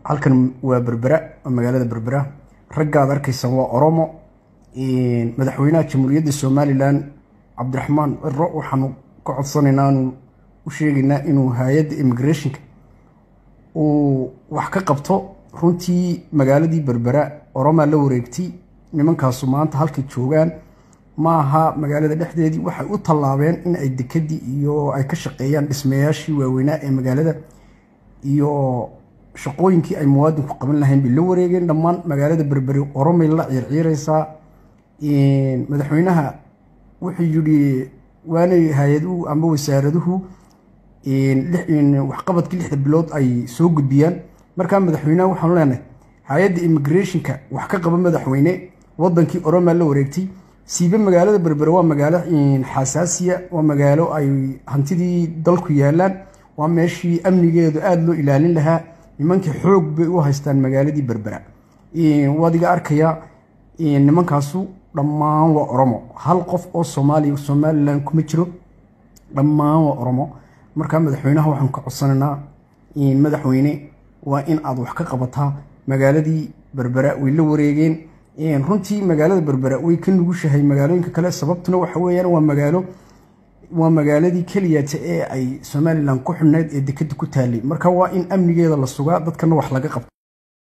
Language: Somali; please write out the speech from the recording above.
halkan waa berbera magaalada berbera raggaad arkaysan waa oromo madaxweynaha jamhuuriyadda Soomaaliland Cabdiraxmaan Ciro waxaanu ka codsanaynaa inuu u sheegaynaa inuu hay'adda immigration uu wax ka qabto runtii magaaladii berbera oromo la wareegtay nimankaas maanta halka joogan ma aha magaalada dhexdeedii waxay u tallaabeen in ay dekadii iyo ay ka shaqeeyaan dhismayaashii waaweynaa ee magaalada iyo shaqooyinkii ay muwaadinku qaban lahayn bil la wareegeen dhammaan magaalada berberi oromo la ciirciiraysa madaxweynaha wuxuu yiri waanay hay'aduhu ama wasaaraduhu wax qabadkii 6 bilood ay soo gudbiyaan marka madaxweynaha waxaan leenahay hay'adda immigration-ka wax ka qaba madaxweyne wadankii oromo la wareegtay siiba magaalada berberi waa magaalo xasaasiya waa magaalo ay hantidii dalku yaalaan waa meeshii amnigeedu aad loo ilaalin lahaa nimankii xoog bay u haystaan magaaladii berbera wadiga arkaya nimankaasu dhammaan waa oromo hal qof oo Soomaaliland kuma jiro dhammaan waa oromo marka madaxweynaha waxaan ka codsanaynaa madaxweyne waa in aad wax ka qabataa magaaladii berbera way la wareegeen runtii magaalada berbera way ka nugushahay magaalooyinka kale sababtuna waxa weeyaan waa magaaladii kaliya ee ay Soomaaliland ku xubneed ee dekada ku taalay marka waa in amnigeeda la sugaa dadkana wax laga qabto